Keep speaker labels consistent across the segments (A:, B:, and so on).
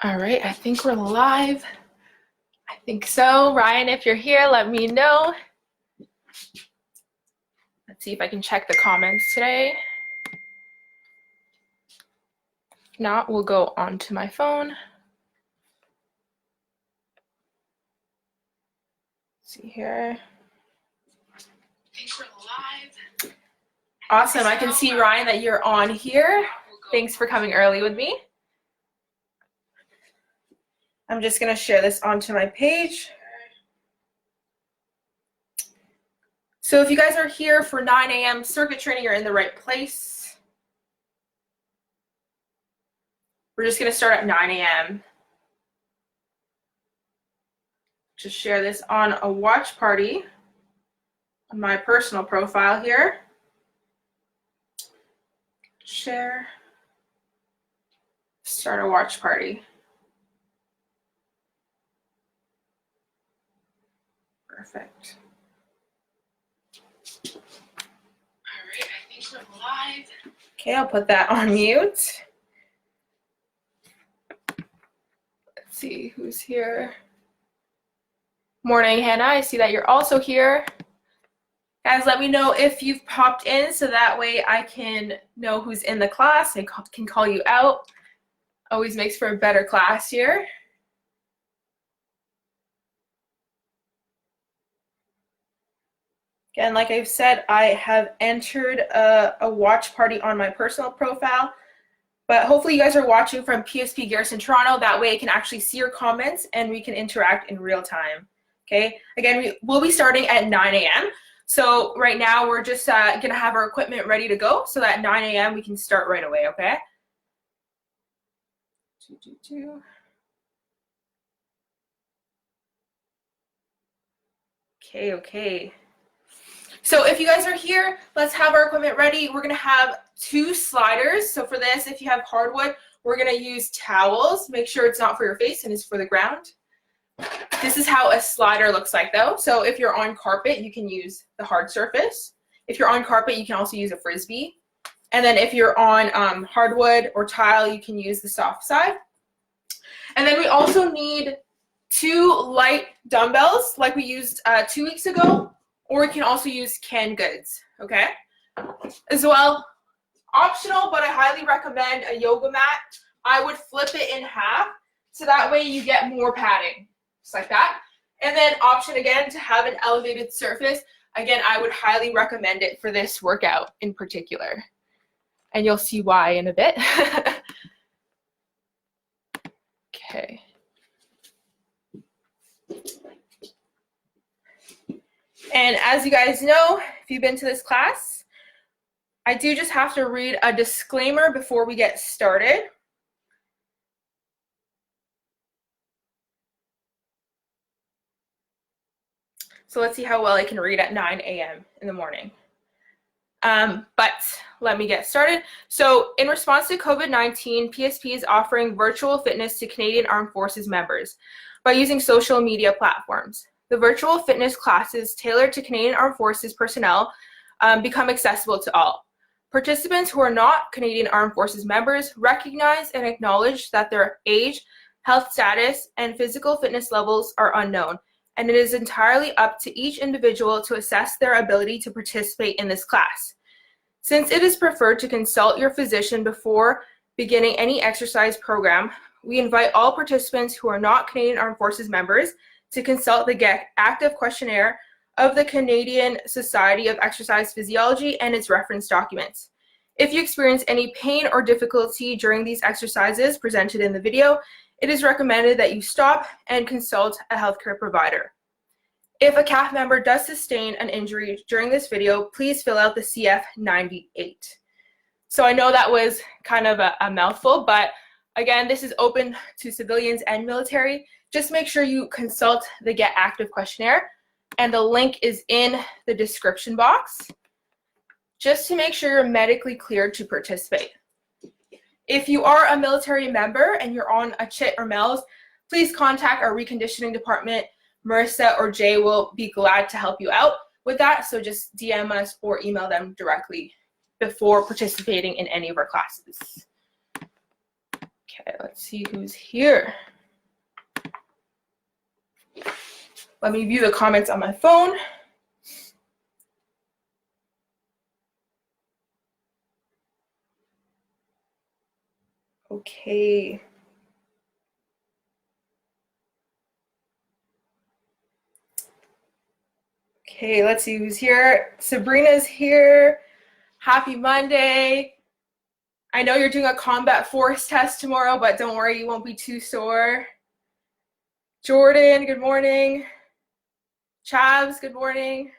A: All right, I think we're live. I think so. Ryan, if you're here, let me know. Let's see if I can check the comments today. If not, we'll go onto my phone. Let's see here. I think we're live. Awesome. I can see, Ryan, that you're on here. Thanks for coming early with me. I'm just going to share this onto my page. So if you guys are here for 9 a.m. circuit training, you're in the right place. We're just going to start at 9 a.m. Just share this on a watch party on my personal profile here. Share. Start a watch party. Perfect. All right, I think we're live. Okay, I'll put that on mute. Let's see who's here. Morning, Hannah. I see that you're also here. Guys, let me know if you've popped in so that way I can know who's in the class. I can call you out. Always makes for a better class here. Again, like I've said, I have entered a watch party on my personal profile, but hopefully you guys are watching from PSP Garrison Toronto. That way I can actually see your comments and we can interact in real time. Okay, again, we'll be starting at 9 a.m. So right now we're just gonna have our equipment ready to go so that at 9 a.m. we can start right away, okay? Okay. So if you guys are here, let's have our equipment ready. We're gonna have 2 sliders. So for this, if you have hardwood, we're gonna use towels. Make sure it's not for your face and it's for the ground. This is how a slider looks like though. So if you're on carpet, you can use the hard surface. If you're on carpet, you can also use a Frisbee. And then if you're on hardwood or tile, you can use the soft side. And then we also need 2 light dumbbells like we used 2 weeks ago. Or you can also use canned goods, okay? As well, optional, but I highly recommend a yoga mat. I would flip it in half, so that way you get more padding, just like that. And then option again to have an elevated surface. Again, I would highly recommend it for this workout in particular. And you'll see why in a bit. Okay. And as you guys know, if you've been to this class, I do just have to read a disclaimer before we get started. So let's see how well I can read at 9 a.m. in the morning. But let me get started. So in response to COVID-19, PSP is offering virtual fitness to Canadian Armed Forces members by using social media platforms. The virtual fitness classes tailored to Canadian Armed Forces personnel become accessible to all. Participants who are not Canadian Armed Forces members recognize and acknowledge that their age, health status, and physical fitness levels are unknown, and it is entirely up to each individual to assess their ability to participate in this class. Since it is preferred to consult your physician before beginning any exercise program, we invite all participants who are not Canadian Armed Forces members to consult the Get Active questionnaire of the Canadian Society of Exercise Physiology and its reference documents. If you experience any pain or difficulty during these exercises presented in the video, it is recommended that you stop and consult a healthcare provider. If a CAF member does sustain an injury during this video, please fill out the CF98. So I know that was kind of a mouthful, but again, this is open to civilians and military. Just make sure you consult the Get Active questionnaire, and the link is in the description box, just to make sure you're medically cleared to participate. If you are a military member and you're on a CHIT or MELS, please contact our reconditioning department. Marissa or Jay will be glad to help you out with that, so just DM us or email them directly before participating in any of our classes. Okay, let's see who's here. Let me view the comments on my phone. Okay. Okay, let's see who's here. Sabrina's here. Happy Monday. I know you're doing a combat force test tomorrow, but don't worry, you won't be too sore. Jordan, good morning. Chavs, good morning.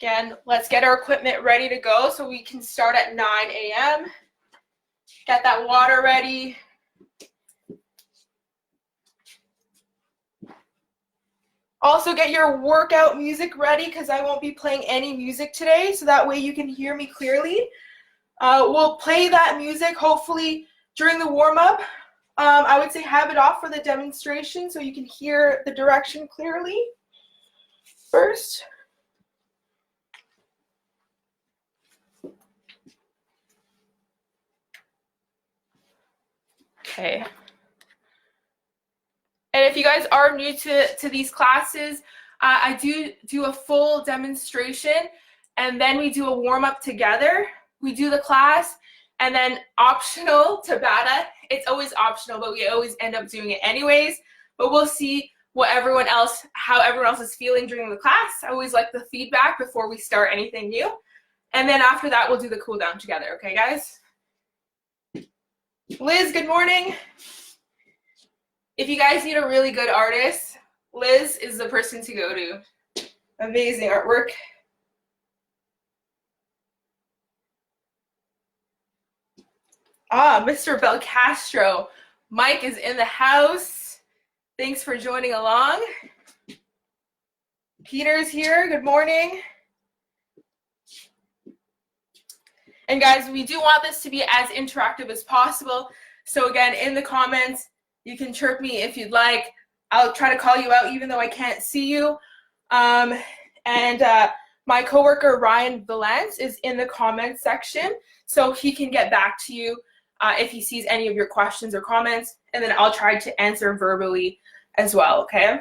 A: Again, let's get our equipment ready to go so we can start at 9 a.m. Get that water ready. Also get your workout music ready because I won't be playing any music today, so that way you can hear me clearly. We'll play that music hopefully during the warm-up. I would say have it off for the demonstration so you can hear the direction clearly first. Okay. And if you guys are new to these classes, I do a full demonstration, and then we do a warm-up together. We do the class, and then optional Tabata. It's always optional, but we always end up doing it anyways. But we'll see how everyone else is feeling during the class. I always like the feedback before we start anything new. And then after that, we'll do the cool down together. Okay, guys? Liz, good morning. If you guys need a really good artist, Liz is the person to go to. Amazing artwork. Mr. Belcastro. Mike is in the house. Thanks for joining along. Peter's here. Good morning. And guys, we do want this to be as interactive as possible. So again, in the comments, you can chirp me if you'd like. I'll try to call you out even though I can't see you. My coworker, Ryan Valence, is in the comments section. So he can get back to you if he sees any of your questions or comments. And then I'll try to answer verbally as well, okay?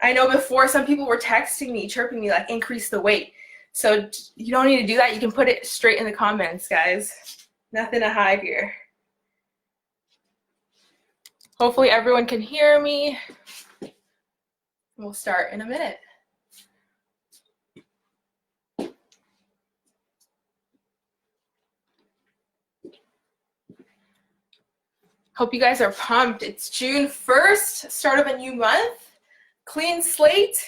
A: I know before some people were texting me, chirping me, like, increase the weight. So you don't need to do that. You can put it straight in the comments, guys. Nothing to hide here. Hopefully everyone can hear me. We'll start in a minute. Hope you guys are pumped. It's June 1st, start of a new month. Clean slate.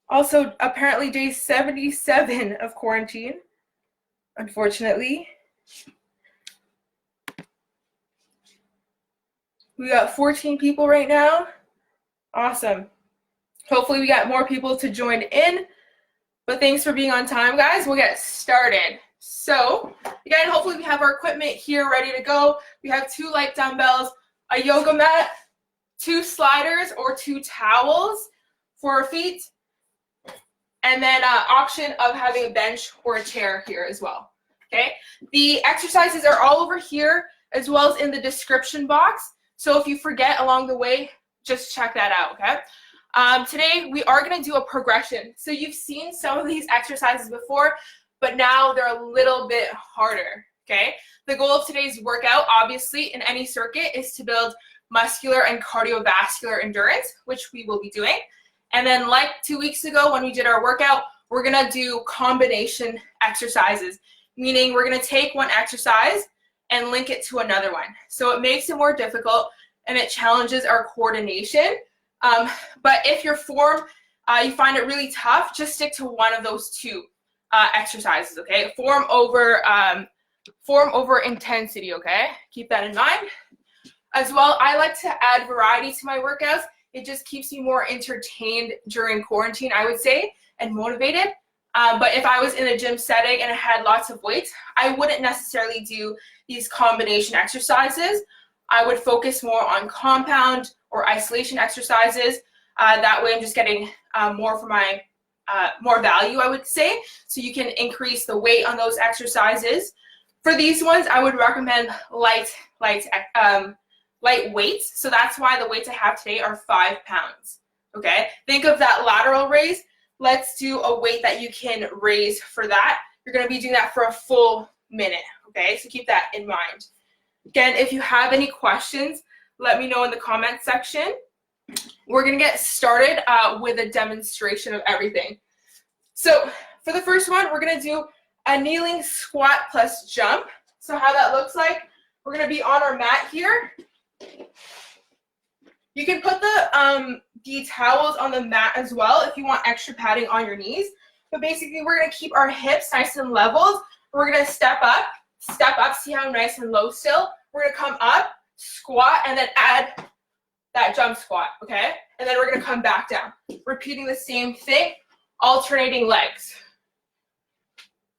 A: Also, apparently day 77 of quarantine, unfortunately. We got 14 people right now. Awesome. Hopefully we got more people to join in. But thanks for being on time, guys. We'll get started. So, again, hopefully we have our equipment here ready to go. We have 2 light dumbbells, a yoga mat, 2 sliders or 2 towels for our feet, and then option of having a bench or a chair here as well. Okay. The exercises are all over here as well as in the description box. So if you forget along the way, just check that out, okay? Today, we are going to do a progression. So you've seen some of these exercises before, but now they're a little bit harder, okay? The goal of today's workout, obviously, in any circuit is to build muscular and cardiovascular endurance, which we will be doing. And then like 2 weeks ago when we did our workout, we're going to do combination exercises, meaning we're going to take one exercise and link it to another one. So it makes it more difficult and it challenges our coordination. But if your form, you find it really tough, just stick to one of those 2 exercises, okay? Form over intensity, okay? Keep that in mind. As well, I like to add variety to my workouts. It just keeps me more entertained during quarantine, I would say, and motivated. But if I was in a gym setting and I had lots of weights, I wouldn't necessarily do these combination exercises. I would focus more on compound or isolation exercises. That way I'm just getting more for my more value, I would say. So you can increase the weight on those exercises. For these ones, I would recommend light weights. So that's why the weights I have today are 5 pounds. Okay, think of that lateral raise. Let's do a weight that you can raise for that. You're going to be doing that for a full minute. Okay, so keep that in mind. Again, if you have any questions, let me know in the comment section. We're going to get started with a demonstration of everything. So for the first one, we're going to do a kneeling squat plus jump. So how that looks like, we're going to be on our mat here. You can put the towels on the mat as well if you want extra padding on your knees. But basically, we're going to keep our hips nice and leveled. We're going to step up, see how nice and low still. We're going to come up, squat, and then add that jump squat, okay? And then we're going to come back down. Repeating the same thing, alternating legs.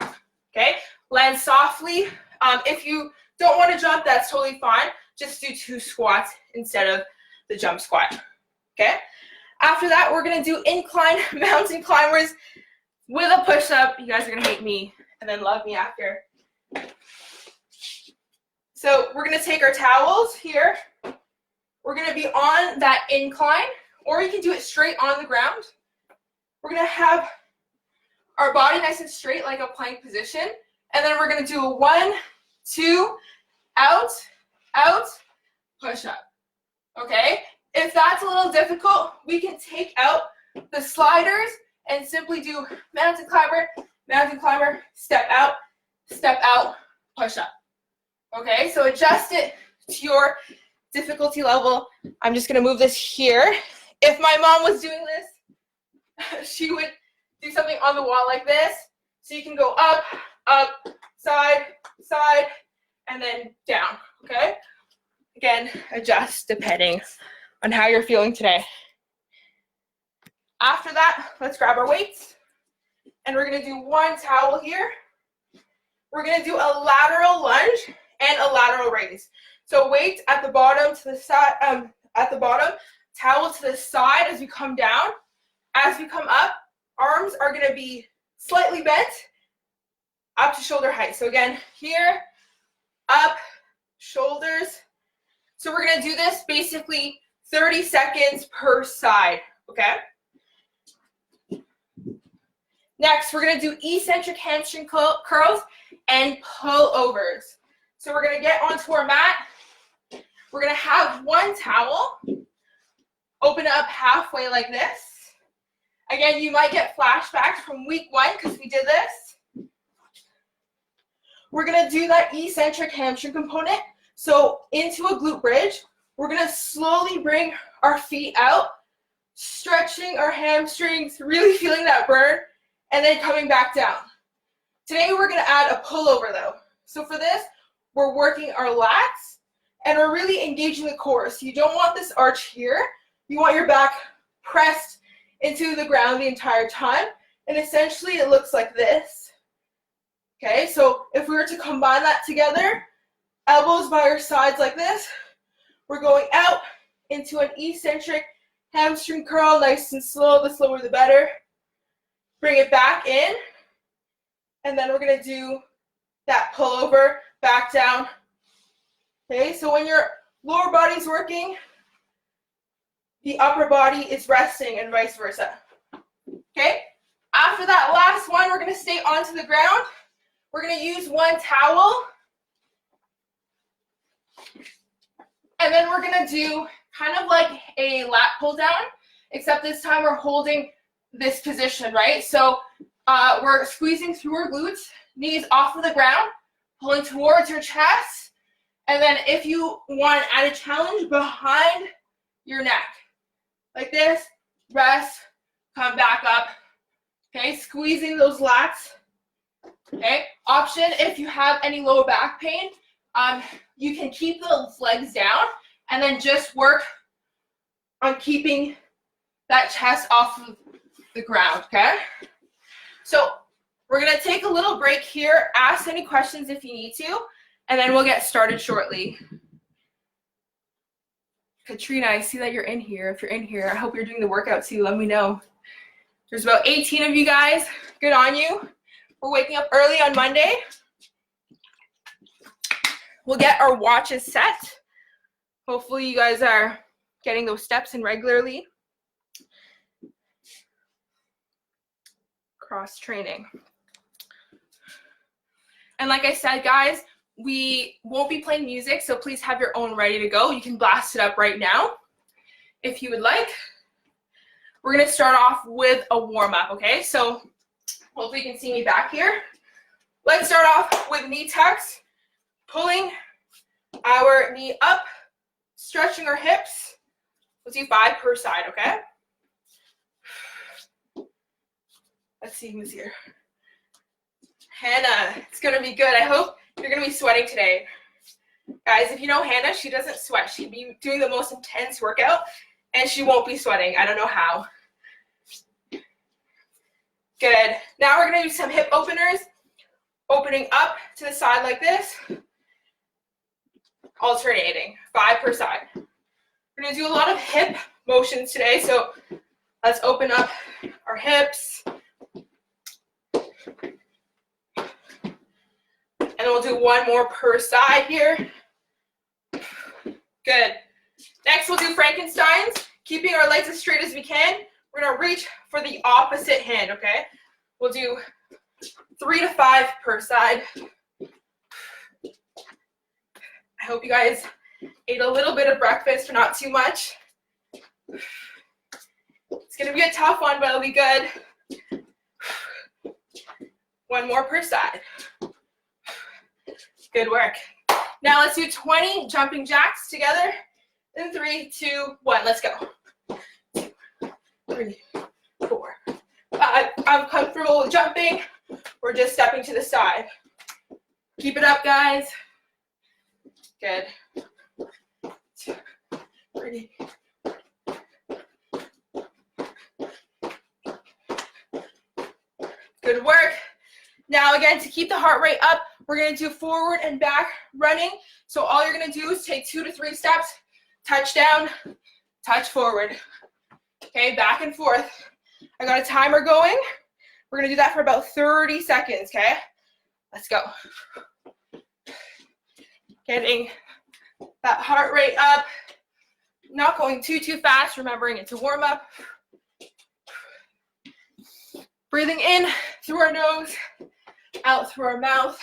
A: Okay, land softly. If you don't want to jump, that's totally fine. Just do 2 squats instead of the jump squat, okay? After that, we're going to do incline mountain climbers with a push-up. You guys are going to hate me and then love me after. So we're going to take our towels here. We're going to be on that incline, or you can do it straight on the ground. We're going to have our body nice and straight like a plank position. And then we're going to do a 1, 2, out, push up. Okay? If that's a little difficult, we can take out the sliders and simply do mountain climber, step out, push up. Okay? So adjust it to your difficulty level. I'm just going to move this here. If my mom was doing this, she would do something on the wall like this. So you can go up, side, and then down, okay? Again, adjust depending on how you're feeling today. After that, let's grab our weights. And we're gonna do 1 towel here. We're gonna do a lateral lunge and a lateral raise. So weight at the bottom to the side, towel to the side as we come down. As we come up, arms are going to be slightly bent up to shoulder height. So again, here, up, shoulders. So we're going to do this basically 30 seconds per side, okay? Next, we're going to do eccentric hamstring curls and pullovers. So we're going to get onto our mat. We're going to have 1 towel. Open it up halfway like this. Again, you might get flashbacks from week 1 because we did this. We're going to do that eccentric hamstring component. So into a glute bridge, we're going to slowly bring our feet out, stretching our hamstrings, really feeling that burn, and then coming back down. Today, we're going to add a pullover though. So for this, we're working our lats and we're really engaging the core. So you don't want this arch here. You want your back pressed into the ground the entire time. And essentially it looks like this. Okay, so if we were to combine that together, elbows by our sides like this, we're going out into an eccentric hamstring curl, nice and slow. The slower the better. Bring it back in. And then we're gonna do that pullover back down. Okay, so when your lower body's working, the upper body is resting and vice versa. Okay, after that last one, we're going to stay onto the ground. We're going to use 1 towel. And then we're going to do kind of like a lat pull down, except this time we're holding this position, right? So we're squeezing through our glutes, knees off of the ground, pulling towards your chest. And then if you want to add a challenge, behind your neck. Like this, rest, come back up, okay, squeezing those lats, okay. Option, if you have any lower back pain, you can keep those legs down and then just work on keeping that chest off of the ground, okay. So we're gonna take a little break here, ask any questions if you need to, and then we'll get started shortly. Katrina, I see that you're in here. If you're in here, I hope you're doing the workout too. Let me know. There's about 18 of you guys. Good on you. We're waking up early on Monday. We'll get our watches set. Hopefully you guys are getting those steps in regularly. Cross training. And like I said, guys, we won't be playing music, so please have your own ready to go. You can blast it up right now if you would like. We're gonna start off with a warm-up, okay? So hopefully you can see me back here. Let's start off with knee tucks, pulling our knee up, stretching our hips. Let's do 5 per side, okay? Let's see who's here. Hannah, it's gonna be good. I hope you're gonna be sweating today. Guys, if you know Hannah, she doesn't sweat. She'd be doing the most intense workout and she won't be sweating. I don't know how. Good. Now we're gonna do some hip openers. Opening up to the side like this. Alternating, 5 per side. We're gonna do a lot of hip motions today, so let's open up our hips. And then we'll do 1 more per side here. Good. Next, we'll do Frankensteins, keeping our legs as straight as we can. We're gonna reach for the opposite hand, okay? We'll do 3 to 5 per side. I hope you guys ate a little bit of breakfast, or not too much. It's gonna be a tough one, but it'll be good. 1 more per side. Good work. Now let's do 20 jumping jacks together. In 3, 2, 1, let's go. 2, 3, 4, 5. I'm comfortable with jumping. We're just stepping to the side. Keep it up, guys. Good. 2, 3. Good work. Now again, to keep the heart rate up, we're gonna do forward and back running. So all you're gonna do is take 2 to 3 steps, touch down, touch forward. Okay, back and forth. I got a timer going. We're gonna do that for about 30 seconds, okay? Let's go. Getting that heart rate up. Not going too fast, remembering it's a warm up. Breathing in through our nose, out through our mouth.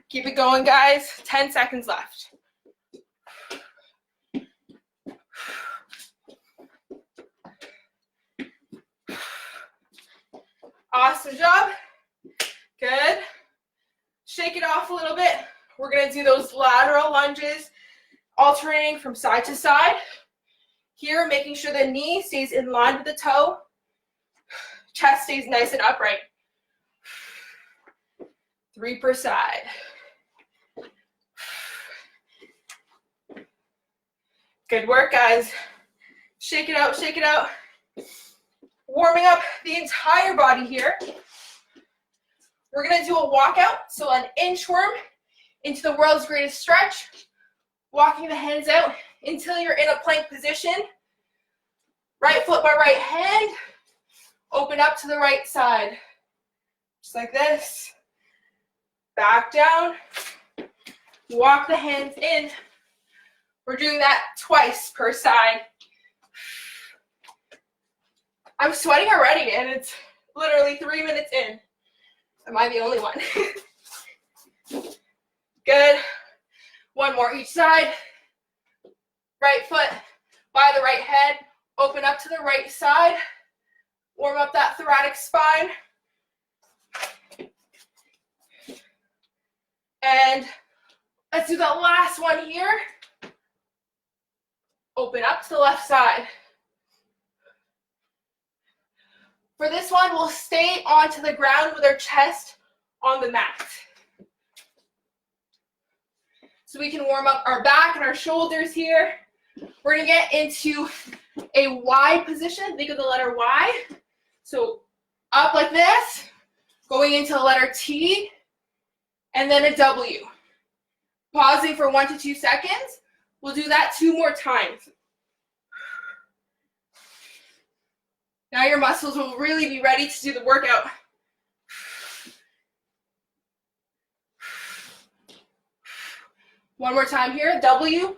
A: Keep it going, guys. 10 seconds left. Awesome job. Good. Shake it off a little bit. We're going to do those lateral lunges, alternating from side to side. Here, making sure the knee stays in line with the toe. Chest stays nice and upright. 3 per side. Good work, guys. Shake it out, shake it out. Warming up the entire body here. We're gonna do a walkout, so an inchworm into the world's greatest stretch. Walking the hands out until you're in a plank position. Right foot by right hand. Open up to the right side. Just like this. Back down. Walk the hands in. We're doing that twice per side. I'm sweating already, and it's literally 3 minutes in. Am I the only one? Good. 1 more each side. Right foot by the right head. Open up to the right side. Warm up that thoracic spine. And let's do the last one here. Open up to the left side. For this one, we'll stay onto the ground with our chest on the mat. So we can warm up our back and our shoulders here. We're gonna get into a Y position. Think of the letter Y. So up like this, going into the letter T, and then a W. Pausing for 1 to 2 seconds. We'll do that 2 more times. Now your muscles will really be ready to do the workout. One more time here, W.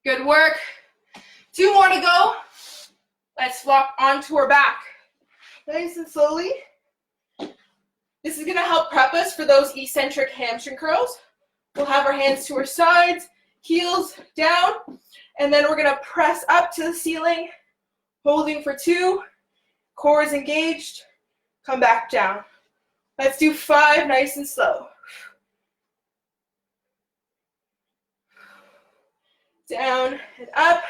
A: Good work. 2 more to go. Let's flop onto our back. Nice and slowly. This is gonna help prep us for those eccentric hamstring curls. We'll have our hands to our sides, heels down, and then we're gonna press up to the ceiling, holding for 2, core is engaged, come back down. Let's do 5, nice and slow. Down and up.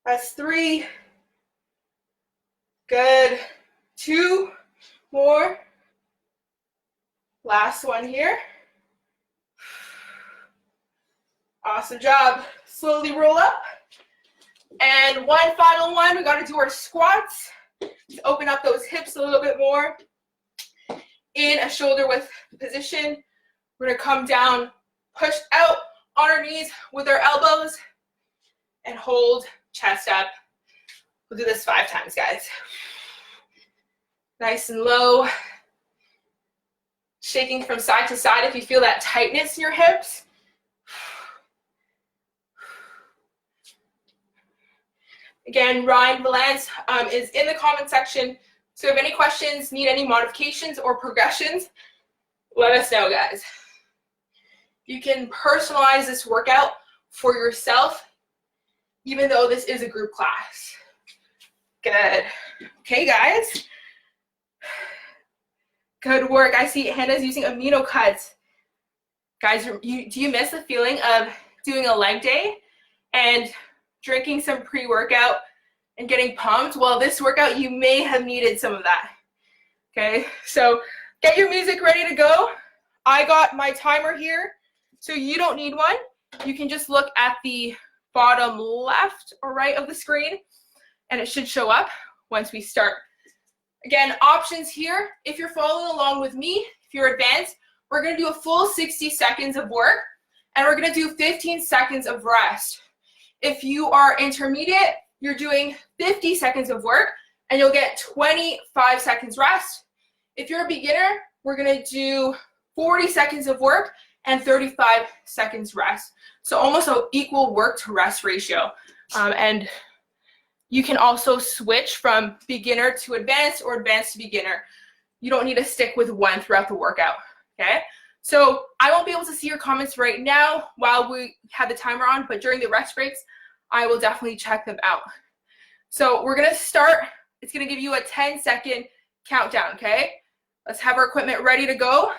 A: That's 3. Good. 2 more. Last one here. Awesome job. Slowly roll up. And one final one, we gotta do our squats to open up those hips a little bit more. In a shoulder width position. We're gonna come down, push out on our knees with our elbows, and hold chest up. We'll do this 5 times, guys. Nice and low. Shaking from side to side if you feel that tightness in your hips. Again, Ryan Valance is in the comment section. So if you have any questions, need any modifications or progressions, let us know, guys. You can personalize this workout for yourself, even though this is a group class. Good. Okay, guys. Good work. I see Hannah's using amino cuts. Guys, do you miss the feeling of doing a leg day and drinking some pre-workout and getting pumped? Well, this workout, you may have needed some of that. Okay, so get your music ready to go. I got my timer here, so you don't need one. You can just look at the bottom left or right of the screen, and it should show up once we start. Again, options here. If you're following along with me, if you're advanced, we're gonna do a full 60 seconds of work, and we're gonna do 15 seconds of rest. If you are intermediate, you're doing 50 seconds of work, and you'll get 25 seconds rest. If you're a beginner, we're gonna do 40 seconds of work and 35 seconds rest. So almost an equal work to rest ratio. And you can also switch from beginner to advanced or advanced to beginner. You don't need to stick with one throughout the workout, okay? So I won't be able to see your comments right now while we have the timer on, but during the rest breaks, I will definitely check them out. So we're gonna start, it's gonna give you a 10-second countdown, okay? Let's have our equipment ready to go.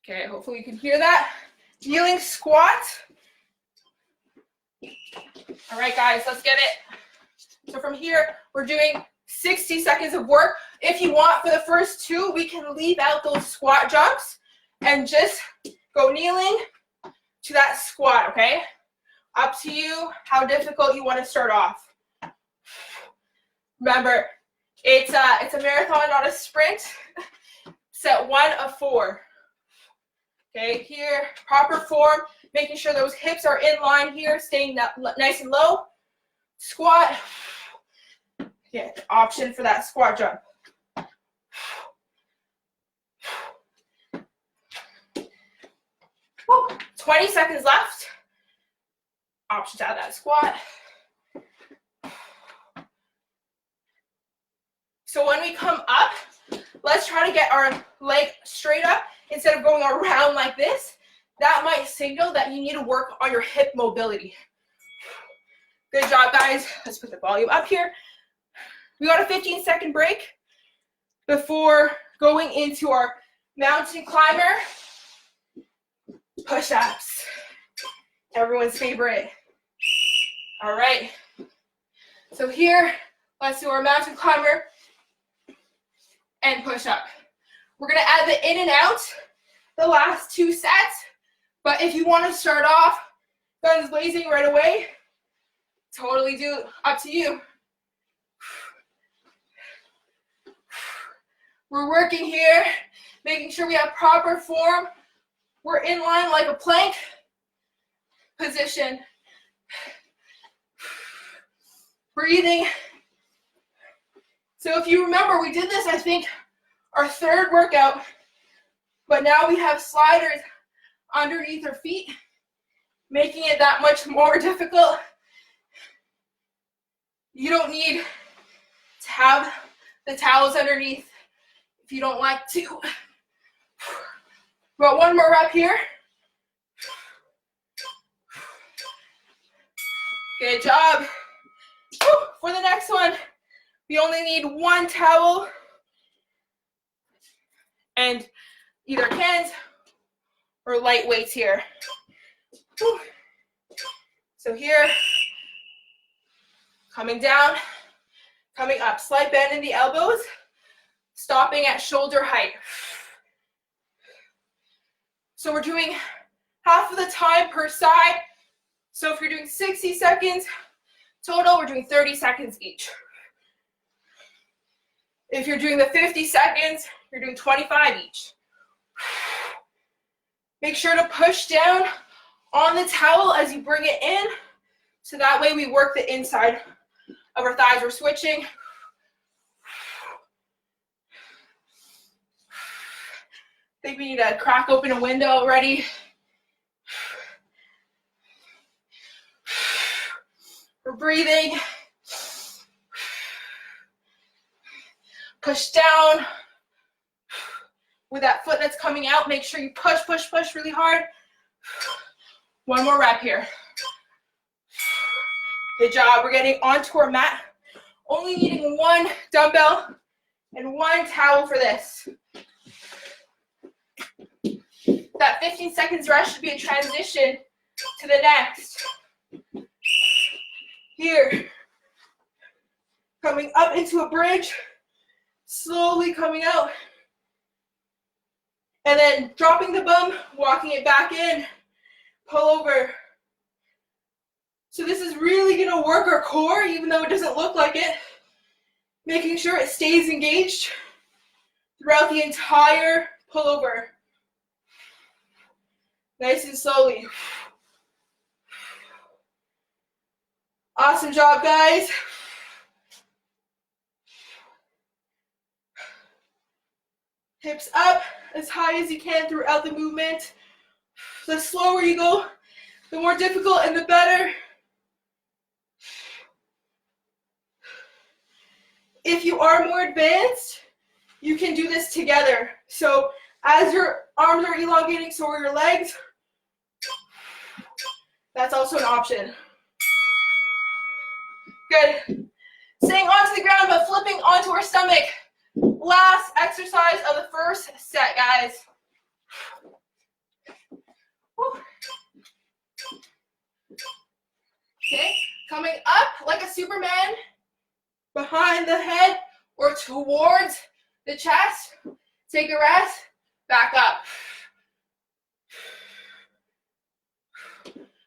A: Okay, hopefully you can hear that. Kneeling squat. All right, guys, let's get it. So from here, we're doing 60 seconds of work. If you want, for the first 2, we can leave out those squat jumps and just go kneeling to that squat, okay? Up to you how difficult you want to start off. Remember, it's a marathon, not a sprint. Set 1 of 4. Okay, here, proper form, making sure those hips are in line here, staying nice and low. Squat. Yeah, option for that squat jump. Woo. 20 seconds left. Option to add that squat. So when we come up, let's try to get our leg straight up instead of going around like this. That might signal that you need to work on your hip mobility. Good job, guys. Let's put the volume up here. We got a 15-second break before going into our mountain climber push-ups. Everyone's favorite. All right. So here, let's do our mountain climber and push-up. We're gonna add the in and out the last 2 sets, but if you want to start off guns blazing right away, totally do, up to you. We're working here, making sure we have proper form. We're in line like a plank position. breathing. So if you remember, we did this, I think, our third workout, but now we have sliders underneath our feet, making it that much more difficult. You don't need to have the towels underneath if you don't like to. Got one more rep here. Good job. For the next one, we only need one towel and either cans or light weights here. So here, coming down, coming up, slight bend in the elbows, stopping at shoulder height. So we're doing half of the time per side. So if you're doing 60 seconds total, we're doing 30 seconds each. If you're doing the 50 seconds, you're doing 25 each. Make sure to push down on the towel as you bring it in, so that way we work the inside of our thighs. We're switching. I think we need to crack open a window already. We're breathing. Push down. With that foot that's coming out, make sure you push, push, push really hard. One more rep here. Good job. We're getting onto our mat. Only needing one dumbbell and one towel for this. That 15 seconds rest should be a transition to the next. Here. Coming up into a bridge. Slowly coming out. And then dropping the bum, walking it back in. Pull over. So this is really going to work our core, even though it doesn't look like it. Making sure it stays engaged throughout the entire pullover. Nice and slowly. Awesome job, guys. Hips up as high as you can throughout the movement. The slower you go, the more difficult and the better. If you are more advanced, you can do this together. So as your arms are elongating, so are your legs. That's also an option. Good. Staying onto the ground, but flipping onto our stomach. Last exercise of the first set, guys. Okay, coming up like a Superman, behind the head or towards the chest. Take a rest, back up.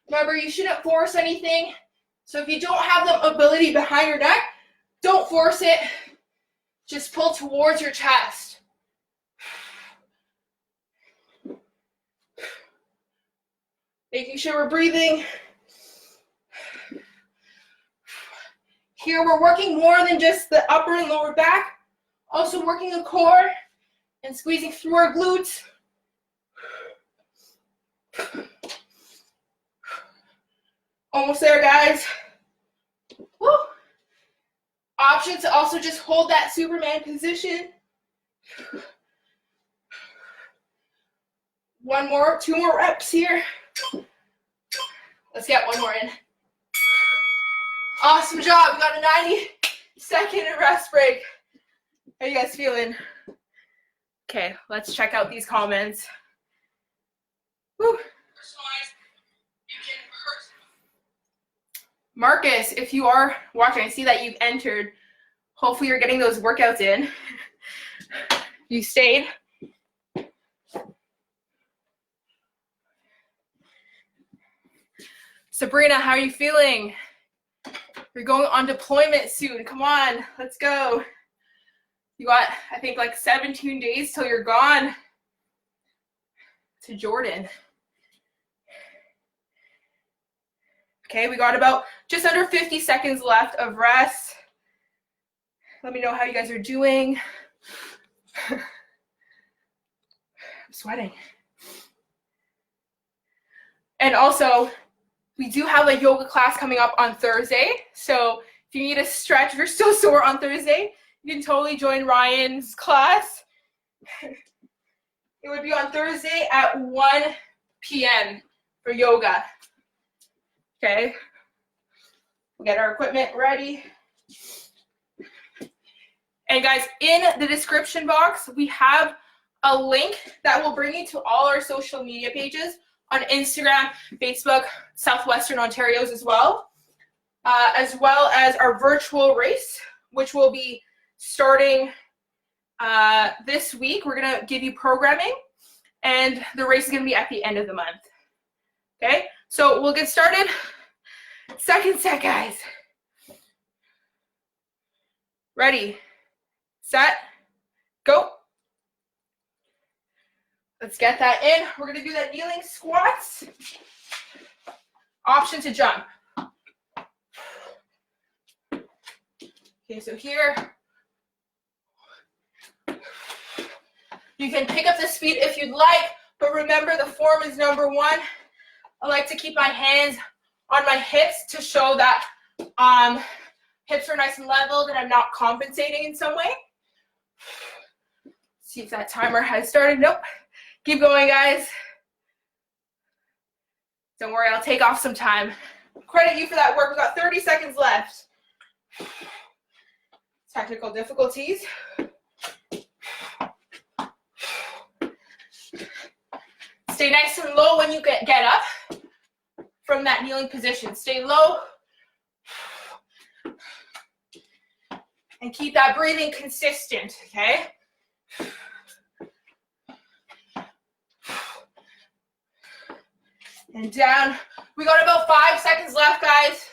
A: Remember, you shouldn't force anything. So if you don't have the mobility behind your neck, don't force it. Just pull towards your chest. Making sure we're breathing. Here we're working more than just the upper and lower back. Also working the core and squeezing through our glutes. Almost there, guys. Woo. Option to also just hold that Superman position. One more, two more reps here. Let's get one more in. Awesome job. We got a 90-second rest break. How are you guys feeling? Okay, let's check out these comments. Woo. Marcus, if you are watching, I see that you've entered. Hopefully you're getting those workouts in. You stayed. Sabrina, how are you feeling? You're going on deployment soon. Come on, let's go. You got, I think, like 17 days till you're gone to Jordan. Okay, we got about just under 50 seconds left of rest. Let me know how you guys are doing. I'm sweating. And also, we do have a yoga class coming up on Thursday. So if you need a stretch, if you're still sore on Thursday, you can totally join Ryan's class. It would be on Thursday at 1 p.m. for yoga. Okay. We'll get our equipment ready. And guys, in the description box, we have a link that will bring you to all our social media pages on Instagram, Facebook, Southwestern Ontario's as well as our virtual race, which will be starting this week. We're going to give you programming, and the race is going to be at the end of the month. Okay, so we'll get started. Second set, guys. Ready, set, go. Let's get that in. We're going to do that kneeling squats. Option to jump. Okay, so here, you can pick up the speed if you'd like, but remember the form is number one. I like to keep my hands on my hips to show that hips are nice and leveled and I'm not compensating in some way. See if that timer has started. Nope. Keep going, guys. Don't worry, I'll take off some time. Credit you for that work. We've got 30 seconds left. Technical difficulties. Stay nice and low when you get up from that kneeling position. Stay low. And keep that breathing consistent, okay? And down. We got about 5 seconds left, guys.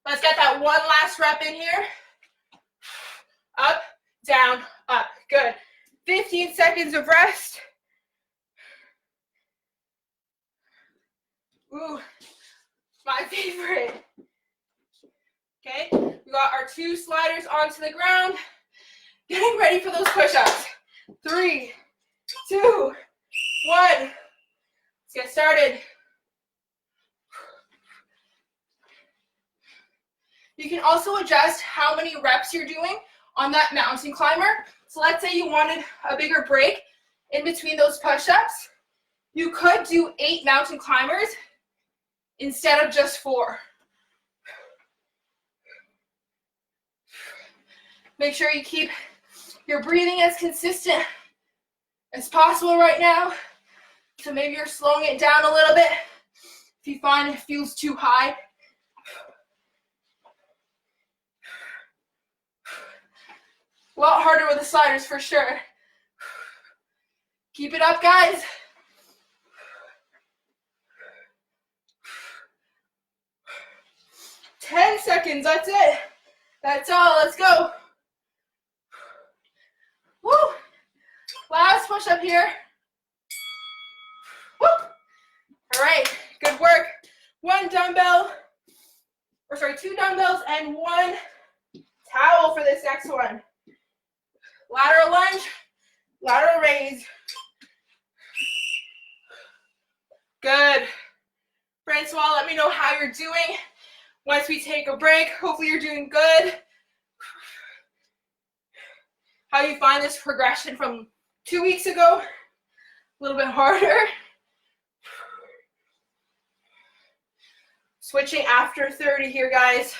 A: Let's get that one last rep in here. Up, down, up. Good. 15 seconds of rest. Ooh, my favorite. Okay, we got our 2 sliders onto the ground. Getting ready for those push-ups. 3, 2, 1. Let's get started. You can also adjust how many reps you're doing on that mountain climber. So let's say you wanted a bigger break in between those push-ups. You could do 8 mountain climbers instead of just 4. Make sure you keep your breathing as consistent as possible right now. So maybe you're slowing it down a little bit if you find it feels too high. A lot harder with the sliders for sure. Keep it up, guys. Ten seconds, that's it. That's all, let's go. Woo! Last push up here. Woo! All right, good work. 2 dumbbells and 1 towel for this next one. Lateral lunge, lateral raise. Good. Francois, let me know how you're doing once we take a break. Hopefully you're doing good. How you find this progression from 2 weeks ago? A little bit harder. Switching after 30 here, guys.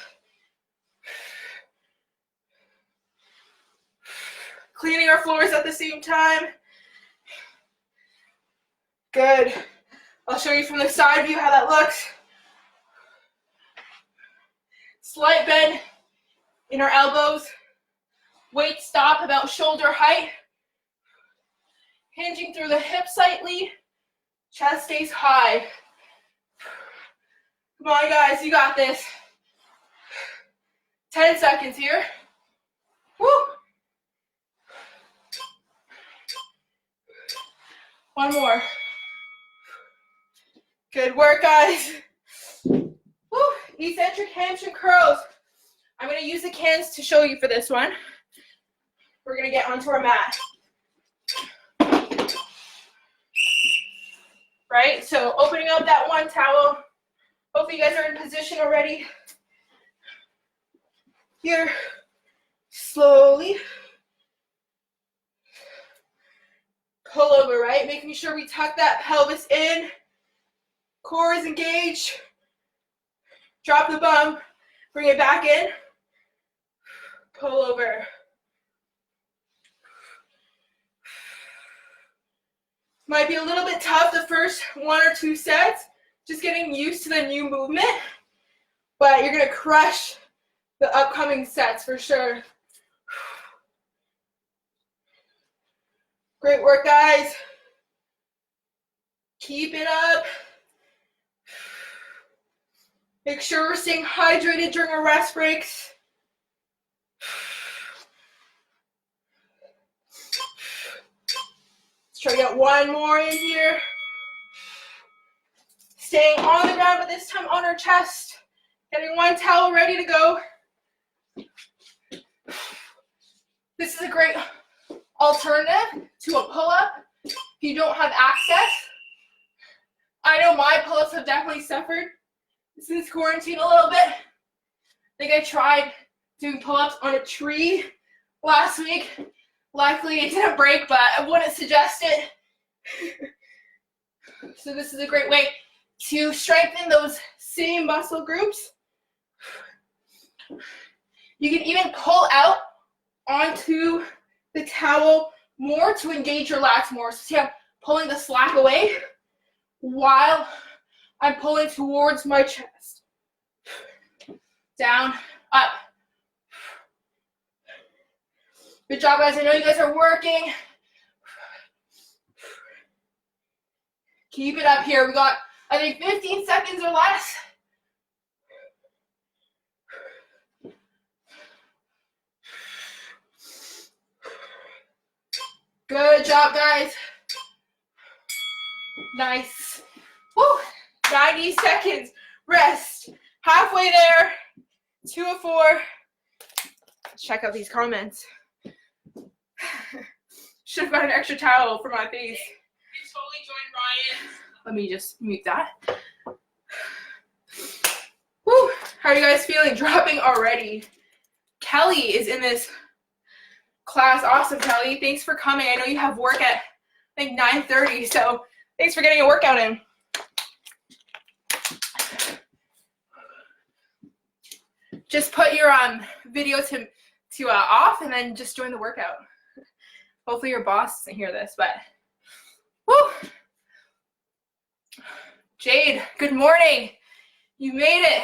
A: Cleaning our floors at the same time. Good. I'll show you from the side view how that looks. Slight bend in our elbows. Weight stop about shoulder height. Hinging through the hips slightly. Chest stays high. Come on, guys, you got this. 10 seconds here. Woo! 1 more. Good work, guys. Woo. Eccentric hamstring curls. I'm going to use the cans to show you for this one. We're going to get onto our mat. Right? So opening up that one towel. Hopefully you guys are in position already. Here. Slowly. Pull over, right? Making sure we tuck that pelvis in. Core is engaged. Drop the bum. Bring it back in. Pull over. Might be a little bit tough the first 1 or 2 sets, just getting used to the new movement, but you're gonna crush the upcoming sets for sure. Great work, guys. Keep it up. Make sure we're staying hydrated during our rest breaks. Let's try to get one more in here. Staying on the ground, but this time on our chest. Getting one towel ready to go. This is a great alternative to a pull-up if you don't have access. I know my pull-ups have definitely suffered since quarantine a little bit. I think I tried doing pull-ups on a tree last week. Luckily it didn't break, but I wouldn't suggest it. So this is a great way to strengthen those same muscle groups. You can even pull out onto the towel more to engage your lats more. So see, I'm pulling the slack away while I'm pulling towards my chest. Down, up. Good job, guys. I know you guys are working. Keep it up here. We got, I think, 15 seconds or less. Good job, guys. Nice. Woo. 90 seconds. Rest. Halfway there. 2 of 4. Let's check out these comments. Should have got an extra towel for my face. You totally joined Ryan. Let me just mute that. Woo. How are you guys feeling? Dropping already. Kelly is in this class. Awesome, Kelly. Thanks for coming. I know you have work at, I think, 9:30, so thanks for getting a workout in. Just put your video to off and then just join the workout. Hopefully your boss doesn't hear this, but woo! Jade, good morning. You made it.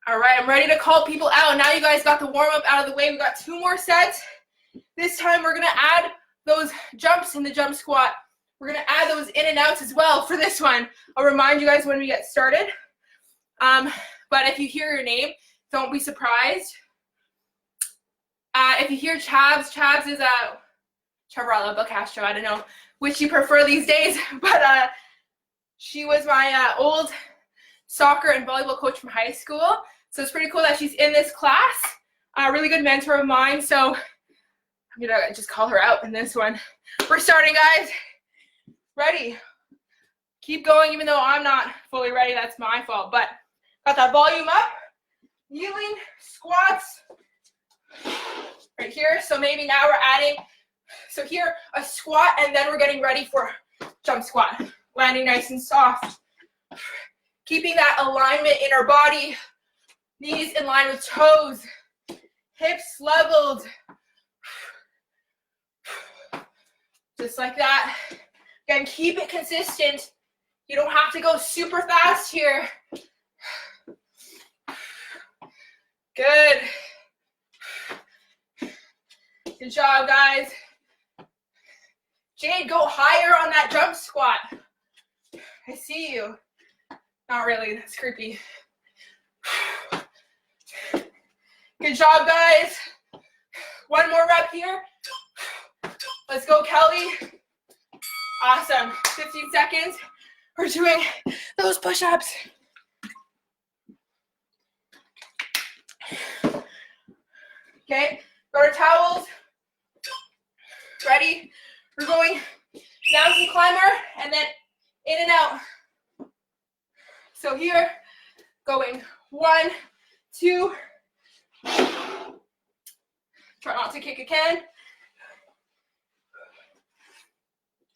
A: All right, I'm ready to call people out. Now you guys got the warm-up out of the way. We got 2 more sets. This time we're gonna add those jumps in the jump squat. We're gonna add those in and outs as well for this one. I'll remind you guys when we get started. But if you hear your name, don't be surprised. If you hear Chavs is Chavarella Belcastro. I don't know which you prefer these days, but she was my old soccer and volleyball coach from high school. So it's pretty cool that she's in this class. A really good mentor of mine. So I'm gonna just call her out in this one. We're starting, guys. Ready? Keep going, even though I'm not fully ready. That's my fault. But got that volume up. Kneeling squats. Right here. So maybe now we're adding, so here, a squat, and then we're getting ready for jump squat. Landing nice and soft. Keeping that alignment in our body. Knees in line with toes. Hips leveled. Just like that. Again, keep it consistent. You don't have to go super fast here. Good. Good job, guys. Jade, go higher on that jump squat. I see you. Not really, that's creepy. Good job, guys. One more rep here. Let's go, Kelly. Awesome. 15 seconds. We're doing those push-ups. Okay, got our towels. Ready? We're going down some climber and then in and out. So here, going 1, 2. Try not to kick a can.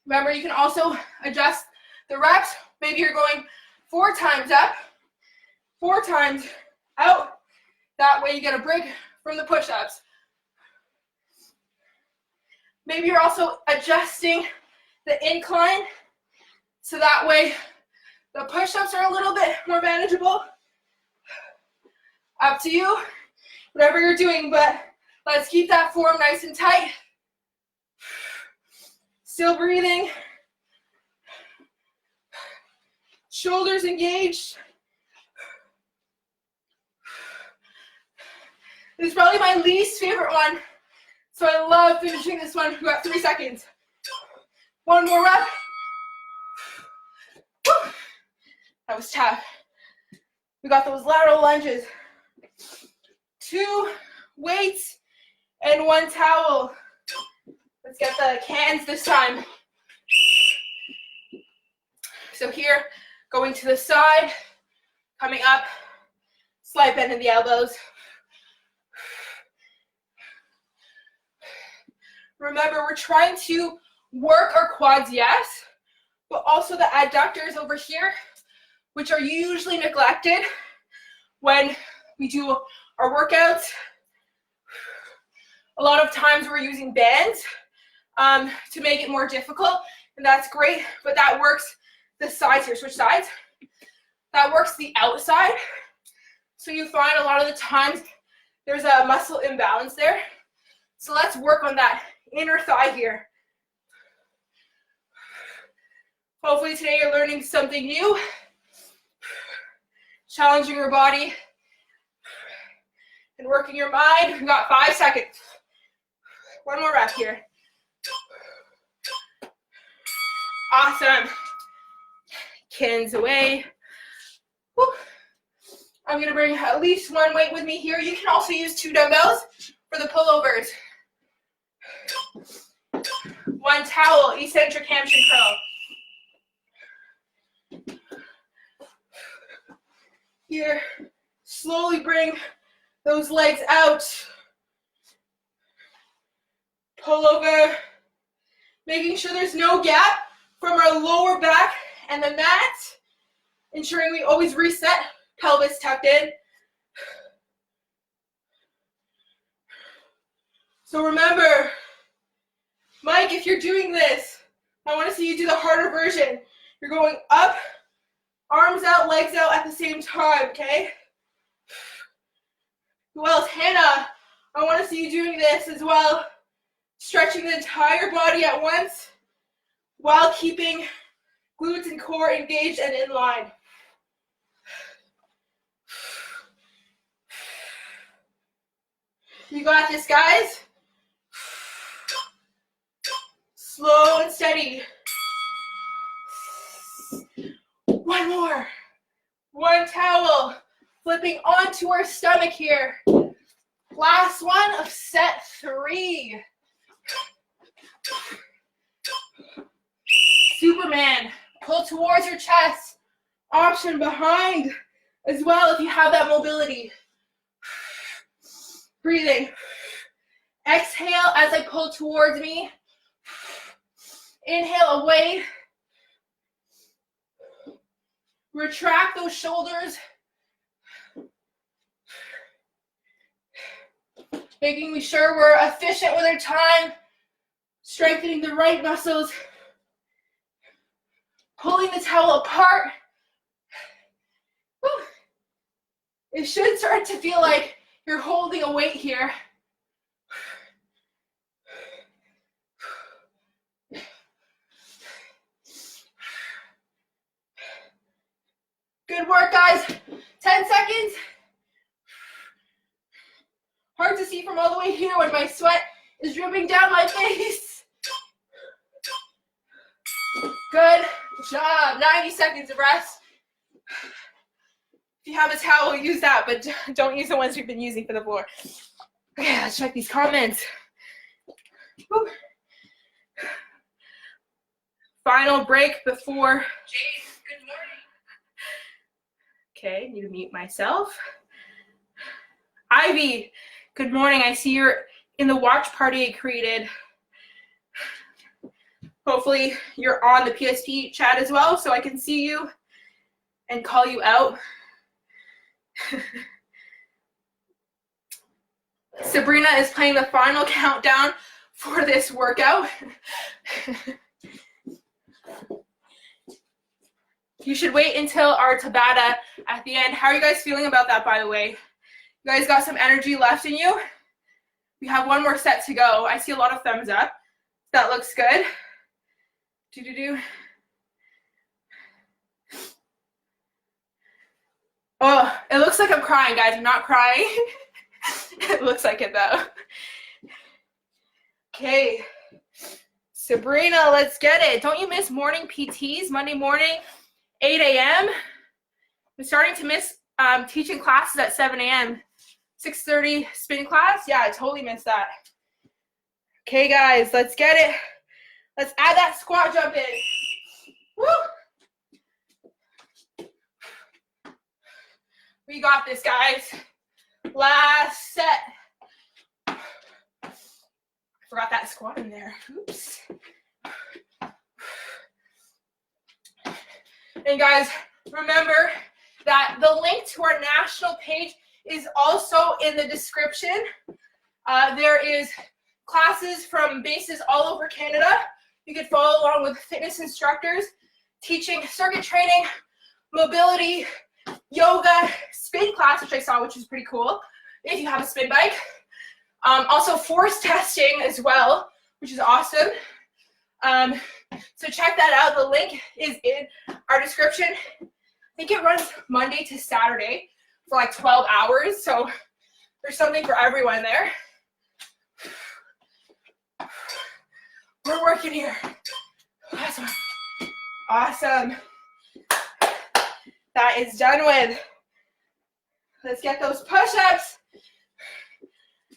A: Remember, you can also adjust the reps. Maybe you're going 4 times up, 4 times out. That way you get a break from the push-ups. Maybe you're also adjusting the incline so that way the push-ups are a little bit more manageable. Up to you, whatever you're doing, but let's keep that form nice and tight. Still breathing. Shoulders engaged. This is probably my least favorite one, so I love finishing this one. We got 3 seconds. 1 more rep. Woo. That was tough. We got those lateral lunges. 2 weights and 1 towel. Let's get the cans this time. So here, going to the side, coming up, slight bend in the elbows. Remember, we're trying to work our quads, yes, but also the adductors over here, which are usually neglected when we do our workouts. A lot of times we're using bands to make it more difficult, and that's great, but that works the sides here. Switch sides. That works the outside. So you find a lot of the times there's a muscle imbalance there. So let's work on that inner thigh here. Hopefully today you're learning something new, challenging your body, and working your mind. We got 5 seconds. 1 more rep here. Awesome. Cans away. Woo. I'm gonna bring at least 1 weight with me here. You can also use 2 dumbbells for the pullovers. 1 towel, eccentric hamstring curl. Here, slowly bring those legs out. Pull over, making sure there's no gap from our lower back and the mat, ensuring we always reset, pelvis tucked in. So remember, Mike, if you're doing this, I want to see you do the harder version. You're going up, arms out, legs out at the same time, okay? Who else? Hannah, I want to see you doing this as well. Stretching the entire body at once while keeping glutes and core engaged and in line. You got this, guys. Slow and steady. 1 more. 1 towel. Flipping onto our stomach here. Last one of set 3. Superman. Pull towards your chest. Option behind as well if you have that mobility. Breathing. Exhale as I pull towards me. Inhale away. Retract those shoulders. Making sure we're efficient with our time. Strengthening the right muscles. Pulling the towel apart. Whew. It should start to feel like you're holding a weight here. Good work, guys. 10 seconds. Hard to see from all the way here when my sweat is dripping down my face. Good. job. 90 seconds of rest. If you have a towel, use that, but don't use the ones we've been using for the floor. Okay, let's check these comments. Woo. Final break before.
B: James, good morning.
A: Okay, need to mute myself. Ivy, good morning. I see you're in the watch party I created. Hopefully you're on the PSP chat as well so I can see you and call you out. Sabrina is playing the final countdown for this workout. You should wait until our Tabata at the end. How are you guys feeling about that, by the way? You guys got some energy left in you? We have one more set to go. I see a lot of thumbs up. That looks good. Do-do-do. Oh, it looks like I'm crying, guys. I'm not crying. It looks like it, though. Okay. Sabrina, let's get it. Don't you miss morning PTs, Monday morning, 8 a.m.? I'm starting to miss teaching classes at 7 a.m. 6:30 spin class. Yeah, I totally missed that. Okay, guys, let's get it. Let's add that squat jump in. Woo! We got this, guys. Last set. I forgot that squat in there. Oops. And guys, remember that the link to our national page is also in the description. There is classes from bases all over Canada. You can follow along with fitness instructors teaching circuit training, mobility, yoga, spin class, which I saw, which is pretty cool if you have a spin bike. Also force testing as well, which is awesome. So check that out. The link is in our description. I think it runs Monday to Saturday for like 12 hours. So there's something for everyone there. We're working here. Awesome. Awesome. That is done with. Let's get those push-ups.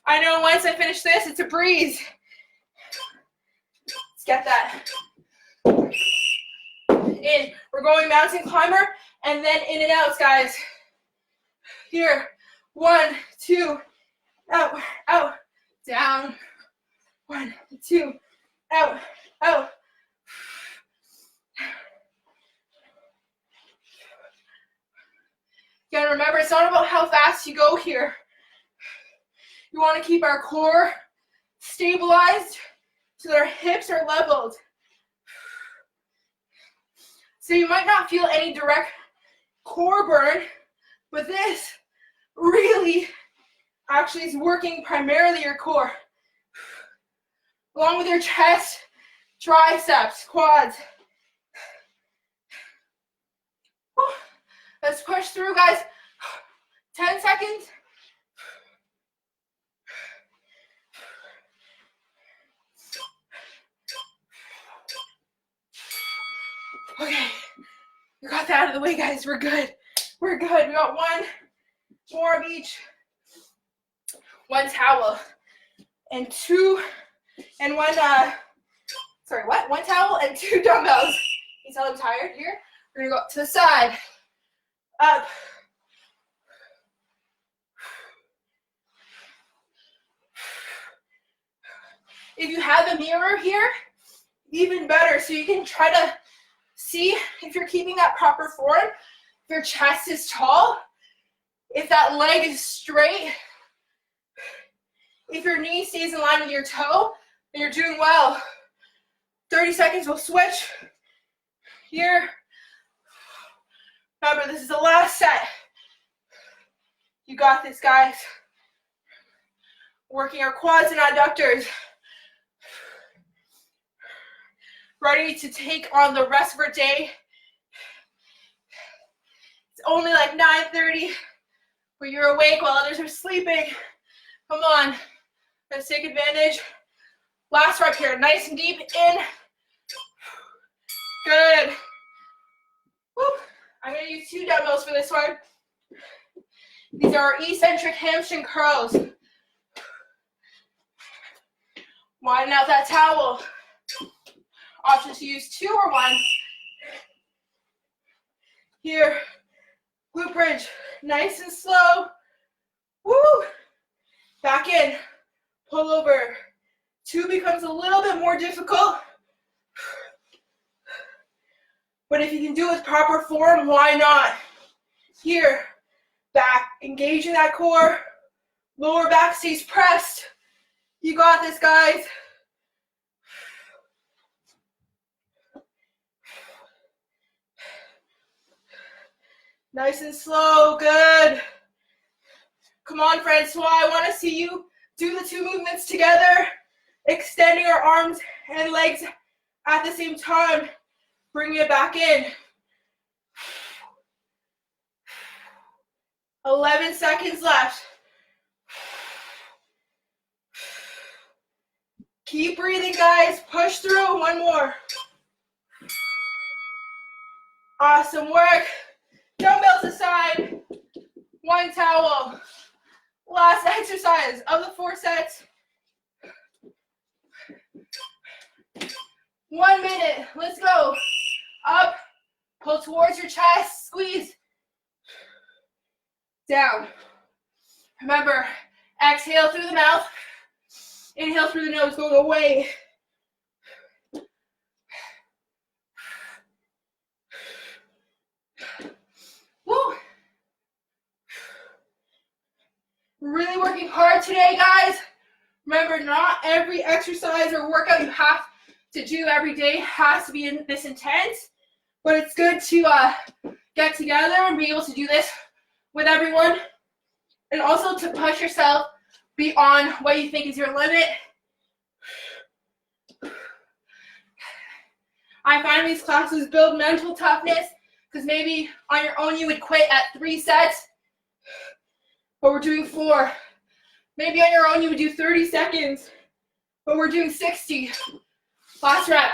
A: I know once I finish this, it's a breeze. Let's get that. In. We're going mountain climber and then in and outs, guys. Here. 1, 2, out, out, down. 1, 2, out, out. You gotta remember, it's not about how fast you go here. You want to keep our core stabilized so that our hips are leveled. So you might not feel any direct core burn, but this really actually is working primarily your core, along with your chest, triceps, quads. Let's push through, guys. 10 seconds. Okay, we got that out of the way, guys. We're good. We're good. We got one more of each. One towel and two, and one, one towel and 2 dumbbells. You tell I'm tired here? We're gonna go up to the side. Up. If you have a mirror here, even better, so you can try to see if you're keeping that proper form, if your chest is tall, if that leg is straight, if your knee stays in line with your toe, then you're doing well. 30 seconds, we'll switch. Here. Remember, this is the last set. You got this, guys. Working our quads and adductors. Ready to take on the rest of our day. It's only like 9:30, but you're awake while others are sleeping. Come on, let's take advantage. Last rep here, nice and deep in. Good. Woo. I'm going to use 2 dumbbells for this one. These are our eccentric hamstring curls. Widen out that towel. Options to use 2 or 1. Here, glute bridge, nice and slow. Woo! Back in, pull over. 2 becomes a little bit more difficult. But if you can do it with proper form, why not? Here, back, engaging that core. Lower back stays pressed. You got this, guys. Nice and slow, good. Come on, Francois, I want to see you do the 2 movements together, extending our arms and legs at the same time. Bring it back in. 11 seconds left. Keep breathing, guys. Push through. 1 more. Awesome work. Dumbbells aside. 1 towel. Last exercise of the 4 sets. 1 minute. Let's go. Up. Pull towards your chest. Squeeze. Down. Remember, exhale through the mouth. Inhale through the nose. Going away. Woo. Really working hard today, guys. Remember, not every exercise or workout you have to do every day has to be this intense, but it's good to get together and be able to do this with everyone, and also to push yourself beyond what you think is your limit. I find these classes build mental toughness, because maybe on your own you would quit at 3 sets, but we're doing 4. Maybe on your own you would do 30 seconds, but we're doing 60. Last rep.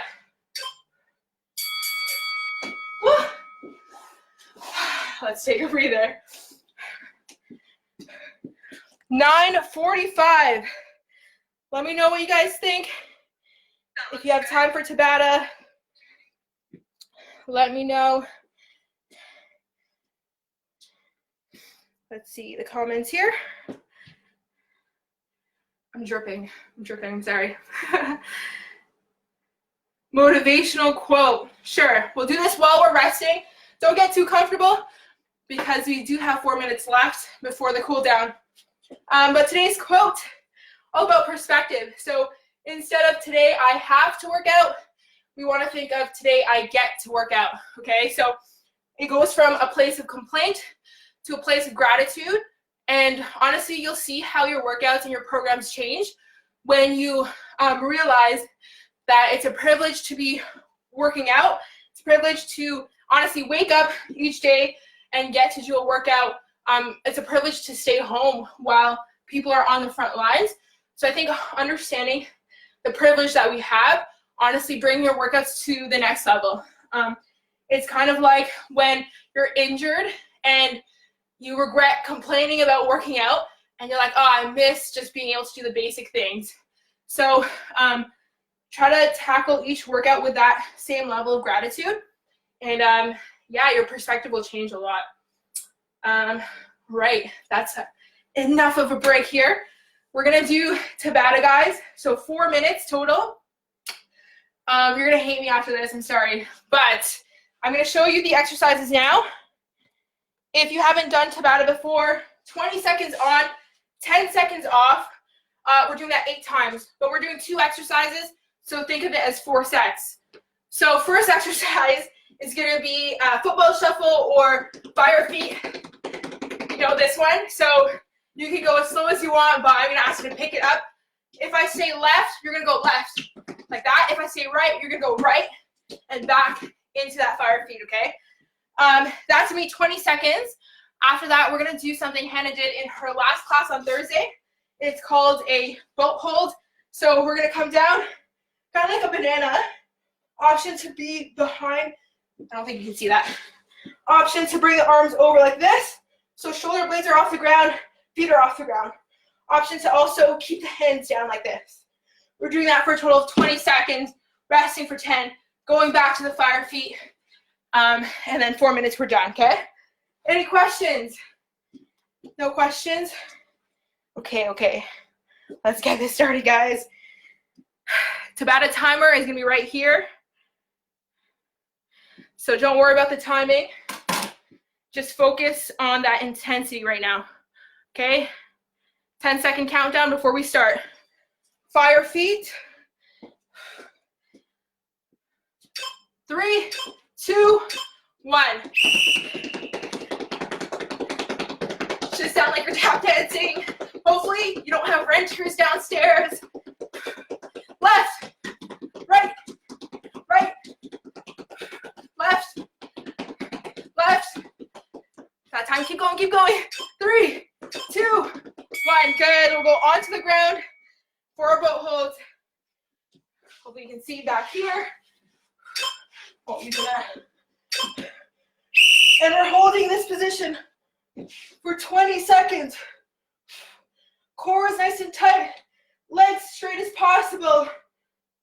A: Woo. Let's take a breather. 9:45. Let me know what you guys think. If you have time for Tabata, let me know. Let's see the comments here. I'm dripping, I'm sorry. Motivational quote. Sure, we'll do this while we're resting. Don't get too comfortable because we do have 4 minutes left before the cool down. But today's quote, all about perspective. So instead of today I have to work out, we want to think of today I get to work out, okay? So it goes from a place of complaint to a place of gratitude. And honestly, you'll see how your workouts and your programs change when you realize that it's a privilege to be working out. It's a privilege to honestly wake up each day and get to do a workout. It's a privilege to stay home while people are on the front lines. So I think understanding the privilege that we have, honestly bring your workouts to the next level. It's kind of like when you're injured and you regret complaining about working out and you're like, oh, I miss just being able to do the basic things. So try to tackle each workout with that same level of gratitude. And yeah, your perspective will change a lot. Right, that's enough of a break here. We're gonna do Tabata, guys. So 4 minutes total. You're gonna hate me after this, I'm sorry. But I'm gonna show you the exercises now. If you haven't done Tabata before, 20 seconds on, 10 seconds off. We're doing that 8 times, but we're doing 2 exercises, so think of it as 4 sets. So first exercise is gonna be football shuffle or fire feet. You know this one, so you can go as slow as you want, but I'm gonna ask you to pick it up. If I say left, you're gonna go left, like that. If I say right, you're gonna go right and back into that fire feet, okay? That's gonna be 20 seconds. After that, we're gonna do something Hannah did in her last class on Thursday. It's called a boat hold. So we're gonna come down, kind of like a banana. Option to be behind, I don't think you can see that. Option to bring the arms over like this. So shoulder blades are off the ground, feet are off the ground. Option to also keep the hands down like this. We're doing that for a total of 20 seconds, resting for 10, going back to the fire feet, and then 4 minutes, we're done, okay? Any questions? No questions? Okay. Let's get this started, guys. Tabata timer is gonna be right here. So don't worry about the timing. Just focus on that intensity right now, okay? 10-second countdown before we start. Fire feet. 3, 2, 1. Should sound like you're tap dancing. Hopefully you don't have renters downstairs. Left, right, right, left, left. That time, keep going. 3, 2, 1. Good. We'll go onto the ground for our boat holds. Hopefully you can see back here. Won't use that. And we're holding this position for 20 seconds. Core is nice and tight. Legs straight as possible.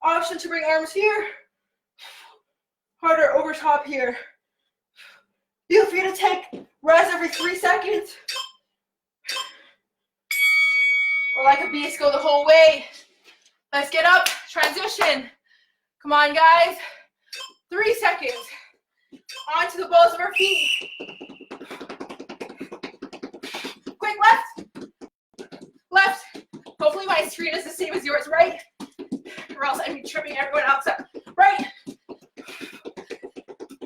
A: Option to bring arms here. Harder over top here. Feel free to take rest every 3 seconds. Or like a beast, go the whole way. Let's get up, transition. Come on, guys. 3 seconds. Onto the balls of our feet. Quick, left. Hopefully my screen is the same as yours, right? Or else I'd be tripping everyone else up. Right.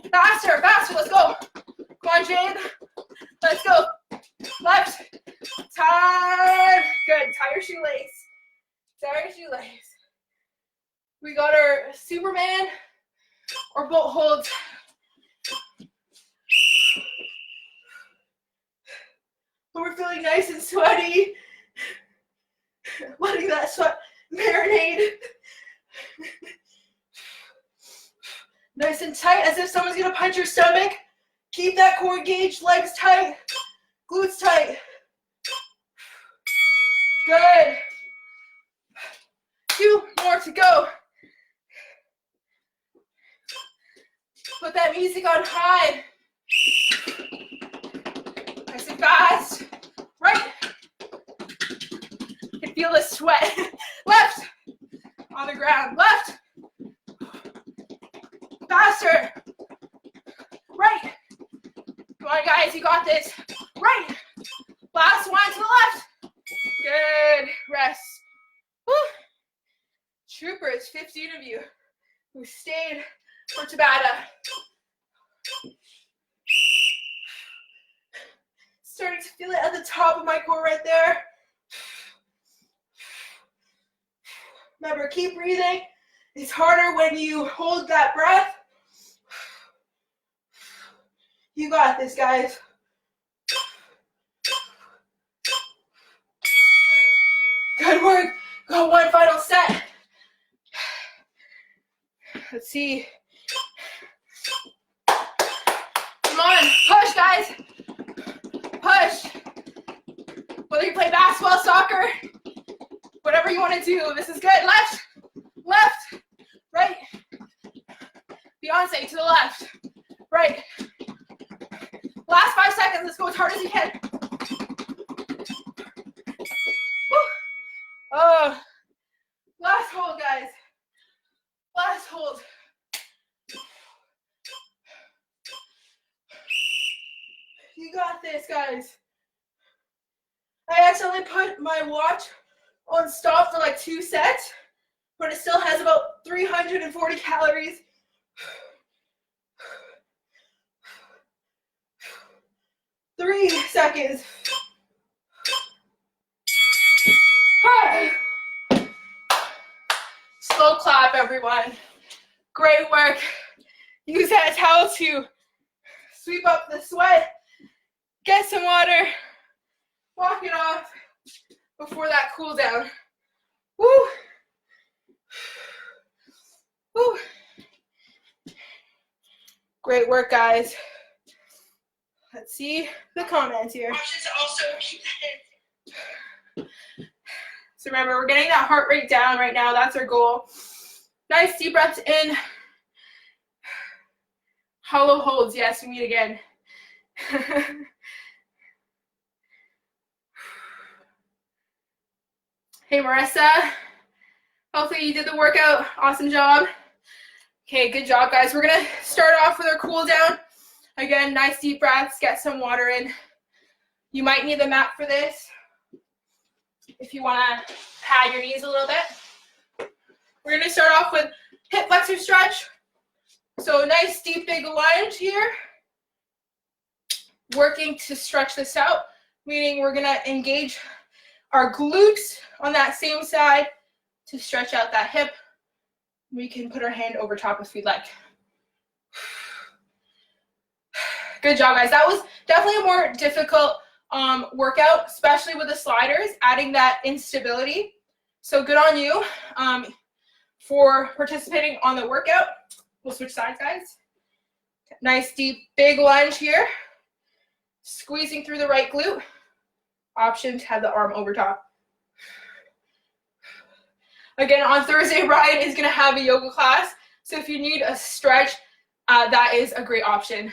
A: Faster, let's go. Come on, Jade. Let's go. Left. Time. Good. Tie your shoelace. We got our Superman or boat holds. We're feeling nice and sweaty. Letting that sweat marinate. Nice and tight, as if someone's gonna punch your stomach. Keep that core engaged, legs tight, glutes tight. Good. 2 more to go. Put that music on high. Nice and fast. Right. You can feel the sweat. Left. On the ground. Left. Faster. Right. Come on, guys. You got this. Right. Last one to the left. Good. Rest. Woo. Troopers, 15 of you who stayed for Tabata. Starting to feel it at the top of my core right there. Remember, keep breathing. It's harder when you hold that breath. You got this, guys. Good work. Got one final set. Let's see. Come on, push, guys. Push. Whether you play basketball, soccer, whatever you want to do, this is good. Left, right. Beyonce to the left, right. Last 5 seconds. Let's go as hard as you can. Woo. Oh, last hold, guys. Last hold. You got this, guys. I accidentally put my watch on stop for like 2 sets, but it still has about 340 calories. 3 seconds. Slow clap, everyone. Great work. Use that towel to sweep up the sweat. Get some water. Walk it off before that cool down. Woo. Woo. Great work, guys. Let's see the comments here.
B: Options also keep that.
A: So remember, we're getting that heart rate down right now. That's our goal. Nice deep breaths in. Hollow holds. Yes, we meet again. Hey, Marissa. Hopefully you did the workout. Awesome job. Okay, good job, guys. We're going to start off with our cool down. Again, nice deep breaths. Get some water in. You might need the mat for this if you want to pad your knees a little bit. We're going to start off with hip flexor stretch. So nice, deep, big lunge here. Working to stretch this out, meaning we're going to engage our glutes on that same side to stretch out that hip. We can put our hand over top if we'd like. Good job, guys. That was definitely a more difficult workout, especially with the sliders, adding that instability. So good on you for participating on the workout. We'll switch sides, guys. Nice, deep, big lunge here. Squeezing through the right glute. Option to have the arm over top. Again, on Thursday, Ryan is going to have a yoga class. So if you need a stretch, that is a great option.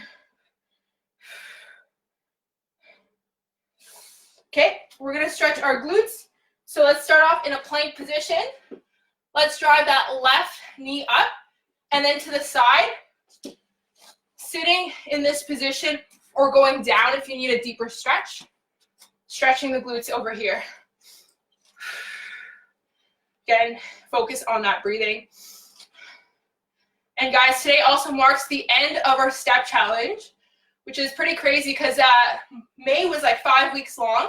A: Okay, we're going to stretch our glutes. So let's start off in a plank position. Let's drive that left knee up and then to the side. Sitting in this position or going down if you need a deeper stretch. Stretching the glutes over here. Again, focus on that breathing. And guys, today also marks the end of our step challenge, which is pretty crazy because May was like 5 weeks long.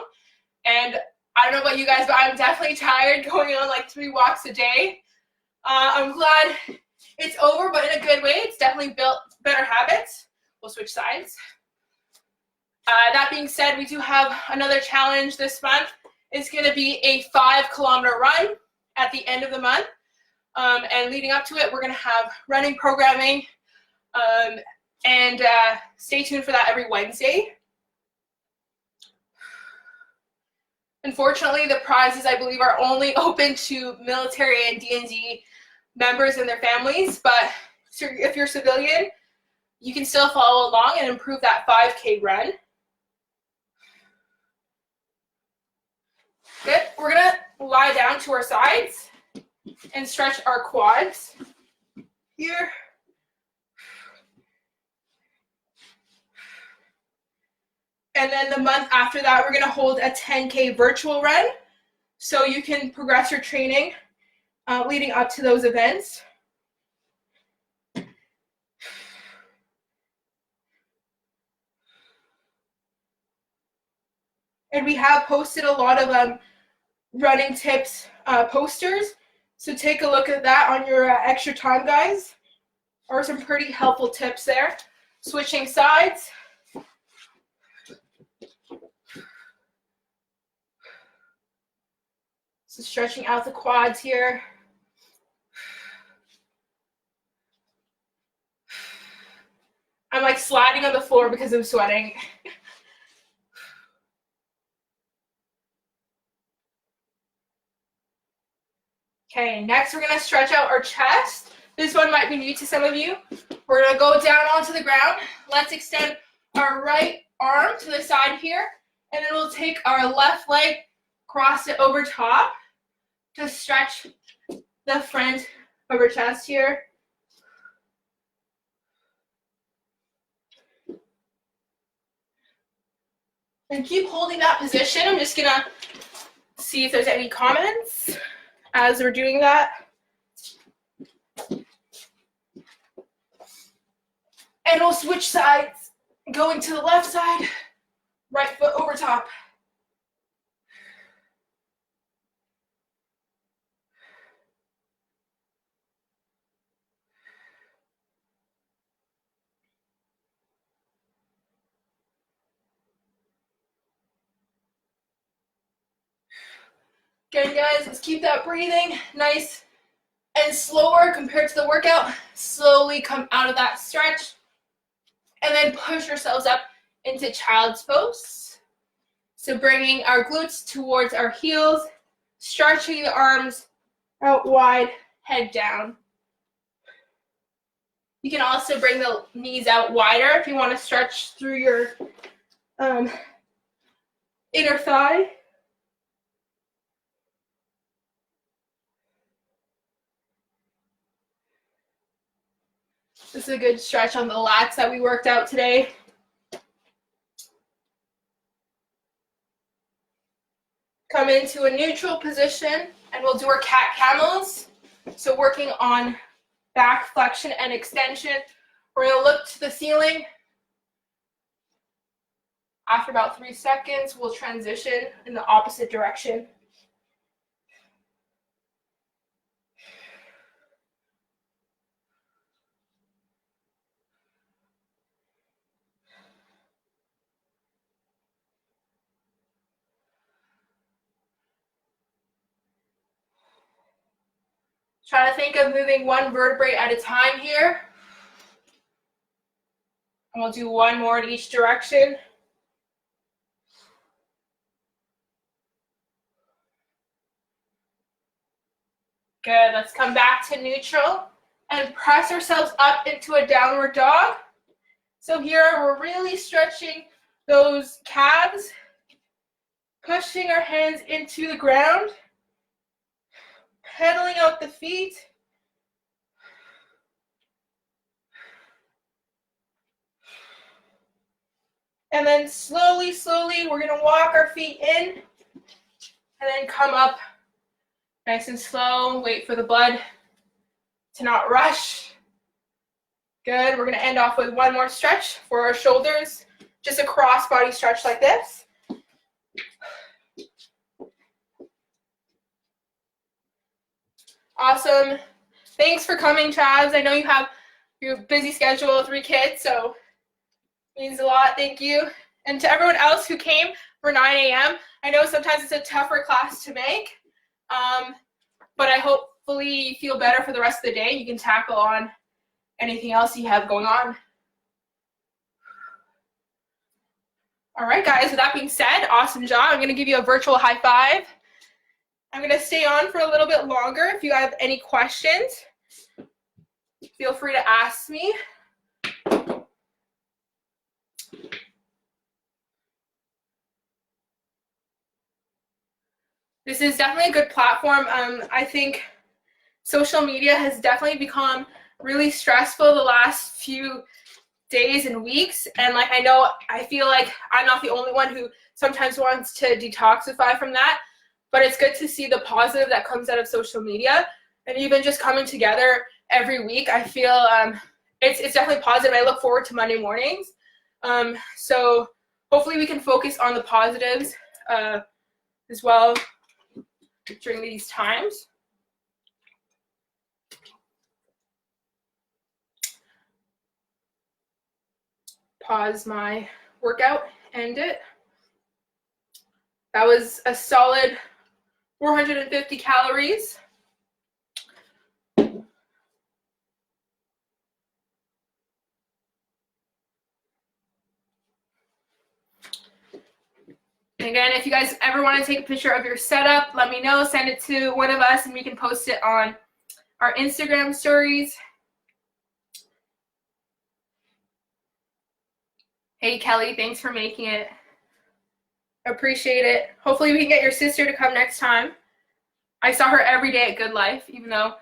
A: And I don't know about you guys, but I'm definitely tired going on like 3 walks a day. I'm glad it's over, but in a good way. It's definitely built better habits. We'll switch sides. That being said, we do have another challenge this month. It's going to be a 5-kilometer run at the end of the month. And leading up to it, we're going to have running programming. And stay tuned for that every Wednesday. Unfortunately, the prizes, I believe, are only open to military and DND members and their families. But if you're civilian, you can still follow along and improve that 5K run. Good. We're going to lie down to our sides and stretch our quads here. And then the month after that, we're going to hold a 10K virtual run. So you can progress your training leading up to those events. And we have posted a lot of running tips posters. So take a look at that on your extra time, guys. There are some pretty helpful tips there. Switching sides. So stretching out the quads here. I'm like sliding on the floor because I'm sweating. Okay, next we're going to stretch out our chest. This one might be new to some of you. We're going to go down onto the ground. Let's extend our right arm to the side here. And then we'll take our left leg, cross it over top to stretch the front of our chest here. And keep holding that position. I'm just going to see if there's any comments as we're doing that. And we'll switch sides, going to the left side, right foot over top. Again, guys, let's keep that breathing nice and slower compared to the workout. Slowly come out of that stretch and then push yourselves up into child's pose. So bringing our glutes towards our heels, stretching the arms out wide, head down. You can also bring the knees out wider if you want to stretch through your inner thigh. This is a good stretch on the lats that we worked out today. Come into a neutral position and we'll do our cat camels. So working on back flexion and extension. We're going to look to the ceiling. After about 3 seconds, we'll transition in the opposite direction. Try to think of moving one vertebrae at a time here. And we'll do one more in each direction. Good, let's come back to neutral and press ourselves up into a downward dog. So here we're really stretching those calves, pushing our hands into the ground, pedaling out the feet. And then slowly, we're gonna walk our feet in and then come up nice and slow. Wait for the blood to not rush. Good, we're gonna end off with one more stretch for our shoulders. Just a cross body stretch like this. Awesome. Thanks for coming, Chavs. I know you have your busy schedule, 3 kids, so it means a lot. Thank you. And to everyone else who came for 9 a.m., I know sometimes it's a tougher class to make, but I hopefully you feel better for the rest of the day. You can tackle on anything else you have going on. All right, guys, with that being said, awesome job. I'm going to give you a virtual high five. I'm going to stay on for a little bit longer. If you have any questions, feel free to ask me. This is definitely a good platform. I think social media has definitely become really stressful the last few days and weeks. And like, I feel like I'm not the only one who sometimes wants to detoxify from that. But it's good to see the positive that comes out of social media, and even just coming together every week. I feel it's definitely positive. I look forward to Monday mornings. So hopefully we can focus on the positives as well during these times. Pause my workout, end it. That was a solid 450 calories. And again, if you guys ever want to take a picture of your setup, let me know. Send it to one of us and we can post it on our Instagram stories. Hey, Kelly, thanks for making it. Appreciate it. Hopefully we can get your sister to come next time. I saw her every day at Good Life, even though,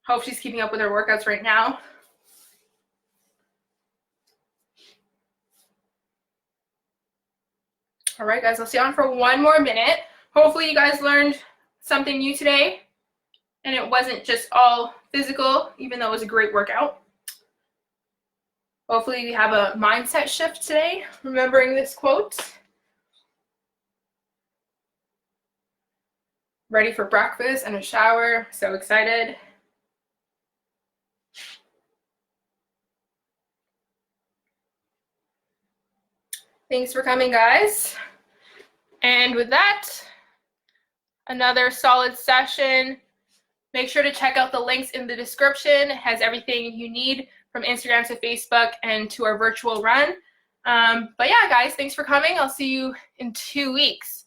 A: hope she's keeping up with her workouts right now. All right, guys, I'll stay on for one more minute. Hopefully you guys learned something new today and it wasn't just all physical, even though it was a great workout. Hopefully we have a mindset shift today, remembering this quote. Ready for breakfast and a shower, so excited. Thanks for coming, guys. And with that, another solid session. Make sure to check out the links in the description. It has everything you need from Instagram to Facebook and to our virtual run. But yeah, guys, thanks for coming. I'll see you in 2 weeks.